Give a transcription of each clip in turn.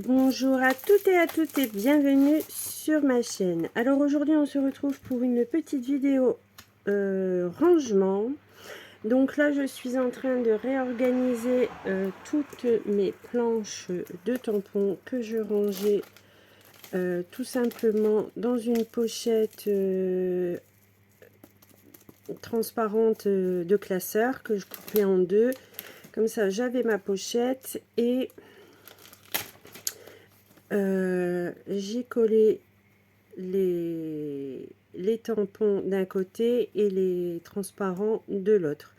Bonjour à toutes et bienvenue sur ma chaîne. Alors aujourd'hui on se retrouve pour une petite vidéo rangement. Donc là je suis en train de réorganiser toutes mes planches de tampons que je rangeais tout simplement dans une pochette transparente de classeur que je coupais en deux. Comme ça j'avais ma pochette et j'ai collé les tampons d'un côté et les transparents de l'autre.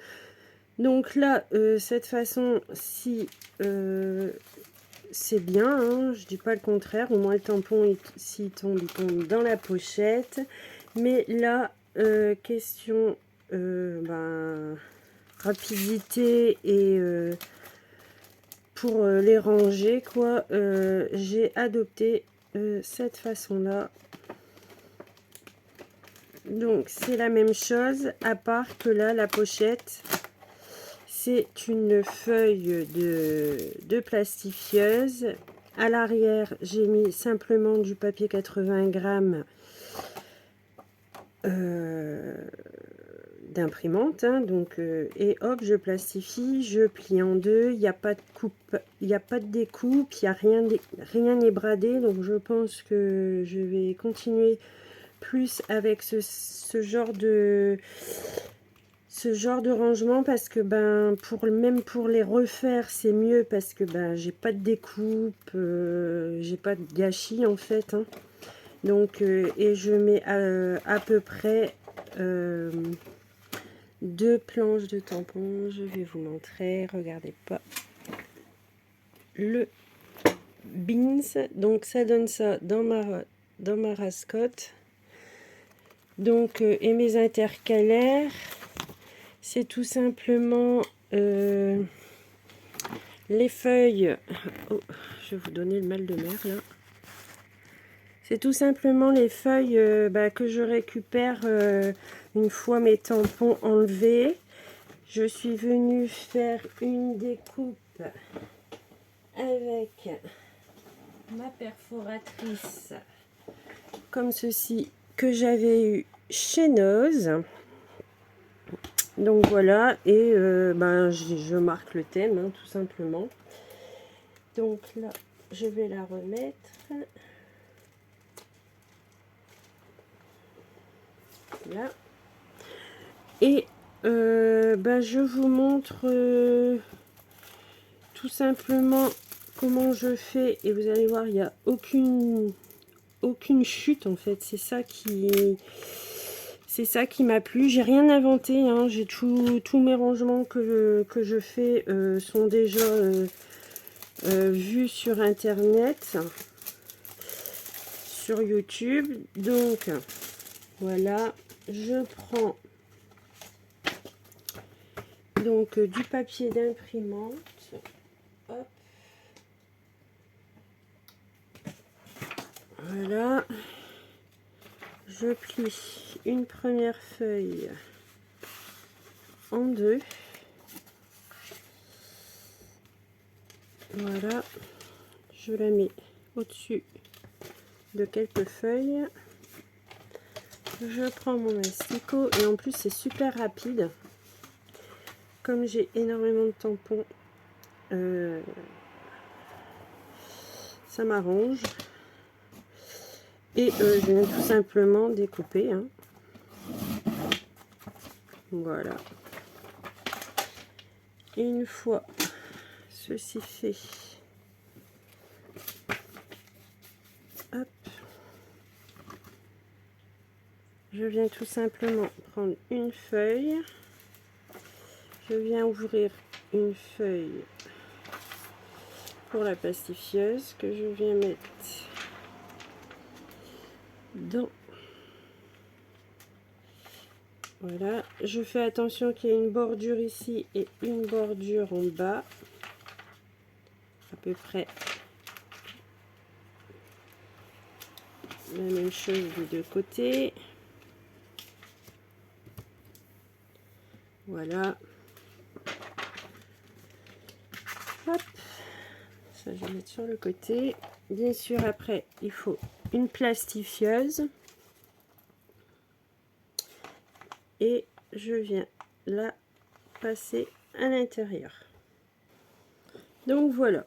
Donc là, cette façon, si c'est bien, hein, je dis pas le contraire, au moins le tampon, s'il tombe, il tombe dans la pochette. Mais là, question rapidité et pour les ranger, quoi, j'ai adopté cette façon là. Donc c'est la même chose, à part que là la pochette c'est une feuille de plastifieuse. À l'arrière j'ai mis simplement du papier 80 grammes d'imprimante, hein, donc et hop, je plastifie, je plie en deux. Il n'y a pas de coupe, il n'y a pas de découpe, il n'y a rien n'est bradé, donc je pense que je vais continuer plus avec ce genre de rangement, parce que même pour les refaire c'est mieux, parce que j'ai pas de découpe, j'ai pas de gâchis en fait, hein. Donc et je mets à peu près deux planches de tampons. Je vais vous montrer, regardez pas le bins, donc ça donne ça dans ma rascotte. Donc et mes intercalaires, c'est tout simplement les feuilles. Oh, je vais vous donner le mal de mer là. C'est tout simplement les feuilles que je récupère une fois mes tampons enlevés. Je suis venue faire une découpe avec ma perforatrice comme ceci, que j'avais eu chez Noz. Donc voilà, et je marque le thème, hein, tout simplement. Donc là je vais la remettre. Là. Et je vous montre tout simplement comment je fais, et vous allez voir, il n'y a aucune chute en fait. C'est ça qui m'a plu. J'ai rien inventé, hein. J'ai tous mes rangements que je fais sont déjà vus sur internet, sur YouTube. Donc voilà, je prends donc du papier d'imprimante. Hop. Voilà, je plie une première feuille en deux. Voilà, je la mets au-dessus de quelques feuilles. Je prends mon asticot, et en plus c'est super rapide. Comme j'ai énormément de tampons, ça m'arrange. Et je viens tout simplement découper, hein. Voilà. Et une fois ceci fait, hop, je viens tout simplement prendre une feuille. Je viens ouvrir une feuille pour la plastifieuse que je viens mettre dans. Voilà, je fais attention qu'il y ait une bordure ici et une bordure en bas, à peu près la même chose des deux côtés. Voilà. Hop, ça je vais mettre sur le côté. Bien sûr, après, il faut une plastifieuse. Et je viens la passer à l'intérieur. Donc voilà.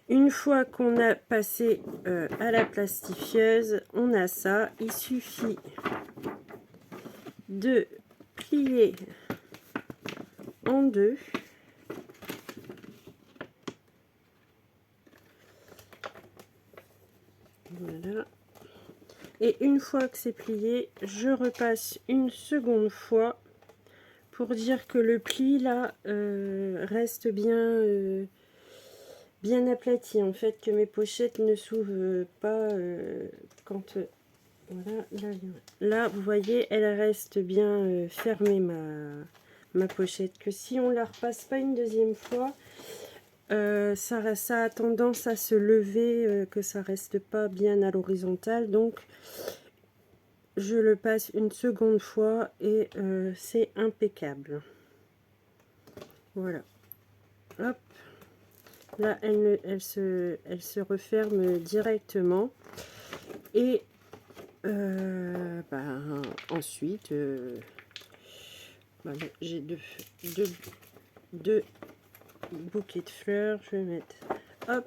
Une fois qu'on a passé à la plastifieuse, on a ça. Il suffit de plier en deux. Voilà. Et une fois que c'est plié, je repasse une seconde fois pour dire que le pli là reste bien, bien aplati. En fait, que mes pochettes ne s'ouvrent pas quand... voilà, là, vous voyez, elle reste bien fermée, ma pochette. Que si on la repasse pas une deuxième fois, ça a tendance à se lever, que ça reste pas bien à l'horizontale. Donc je le passe une seconde fois et c'est impeccable. Voilà. Hop. Là, elle se referme directement. Et ensuite, j'ai deux bouquets de fleurs. Je vais mettre hop,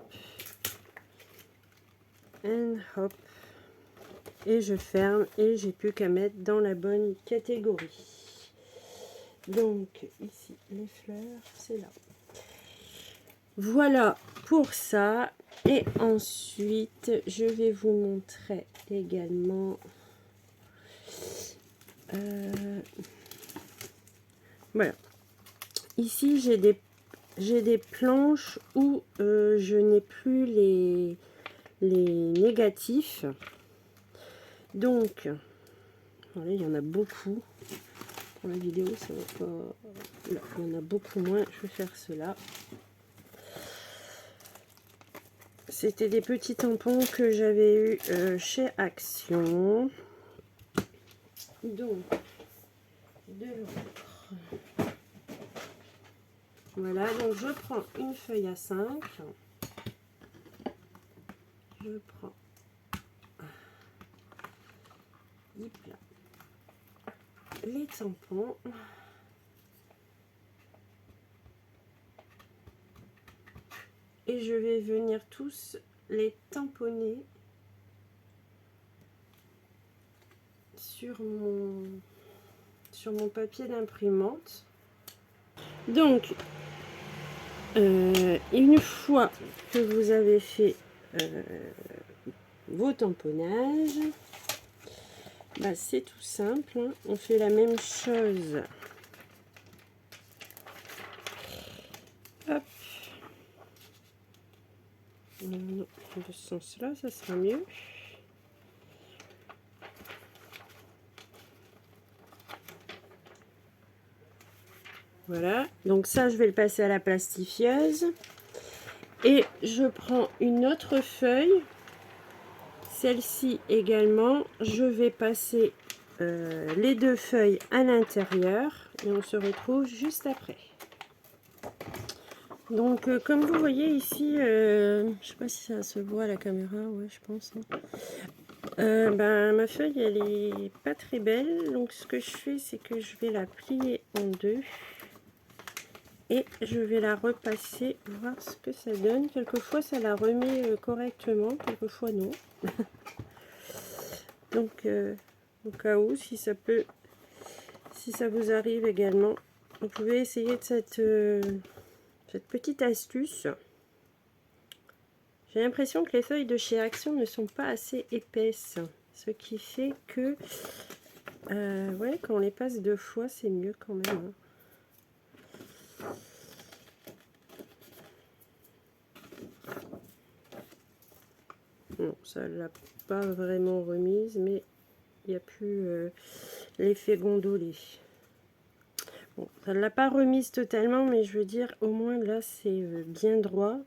and hop. Et je ferme et j'ai plus qu'à mettre dans la bonne catégorie. Donc ici les fleurs, c'est là. Voilà pour ça. Et ensuite je vais vous montrer également voilà, ici j'ai des planches où je n'ai plus les négatifs. Donc, voilà, il y en a beaucoup. Pour la vidéo, ça va pas... Là, il y en a beaucoup moins. Je vais faire cela. C'était des petits tampons que j'avais eu chez Action. Donc, de l'autre. Voilà, donc je prends une feuille à 5. Je prends... les tampons. Et je vais venir tous les tamponner sur mon papier d'imprimante. Donc, une fois que vous avez fait vos tamponnages, c'est tout simple, hein. On fait la même chose. Hop. Non, de ce sens-là, ça sera mieux. Voilà, donc ça, je vais le passer à la plastifieuse. Et je prends une autre feuille. Celle-ci également, je vais passer les deux feuilles à l'intérieur et on se retrouve juste après. Donc comme vous voyez ici, je sais pas si ça se voit à la caméra, ouais je pense. Hein. Ma feuille elle est pas très belle, donc ce que je fais c'est que je vais la plier en deux et je vais la repasser, voir ce que ça donne. Quelquefois ça la remet correctement, quelquefois non. Donc au cas où, si ça vous arrive également, vous pouvez essayer de cette petite astuce. J'ai l'impression que les feuilles de chez Action ne sont pas assez épaisses, ce qui fait que ouais, quand on les passe deux fois, c'est mieux quand même. Hein. Non, ça ne l'a pas vraiment remise, mais il n'y a plus l'effet gondolé. Bon, ça ne l'a pas remise totalement, mais je veux dire, au moins là, c'est bien droit.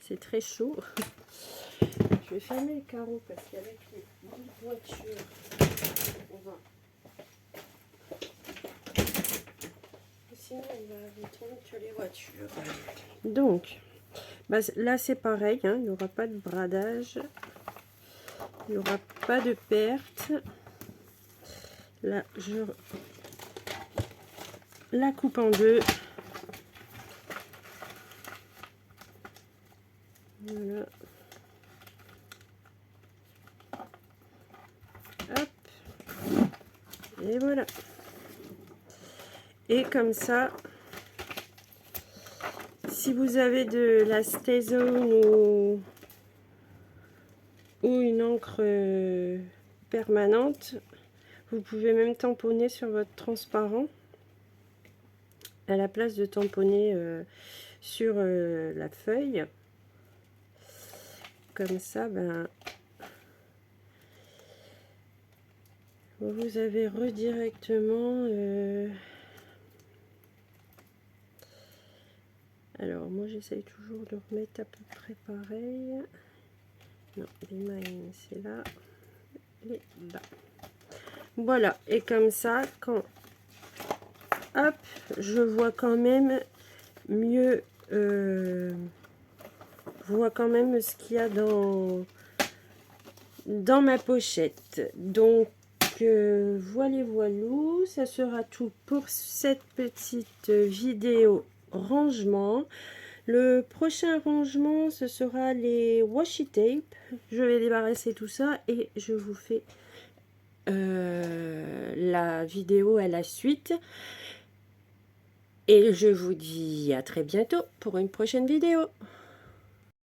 C'est très chaud. Je vais fermer les carreaux parce qu'avec les voitures, on va... Sinon, on va entendre que les voitures. Donc, Bah, là c'est pareil, hein, il n'y aura pas de bradage, il n'y aura pas de perte. Là je la coupe en deux. Voilà. Hop. Et voilà. Et comme ça, si vous avez de la StazOn ou une encre permanente, vous pouvez même tamponner sur votre transparent à la place de tamponner sur la feuille. Comme ça, ben, vous avez redirectement alors moi j'essaye toujours de remettre à peu près pareil. Non, les mailles c'est là, les bas. Voilà, et comme ça, quand hop, je vois quand même mieux, je vois quand même ce qu'il y a dans ma pochette. Donc voilà, voilou, ça sera tout pour cette petite vidéo rangement. Le prochain rangement, ce sera les washi tape. Je vais débarrasser tout ça et je vous fais la vidéo à la suite. Et je vous dis à très bientôt pour une prochaine vidéo.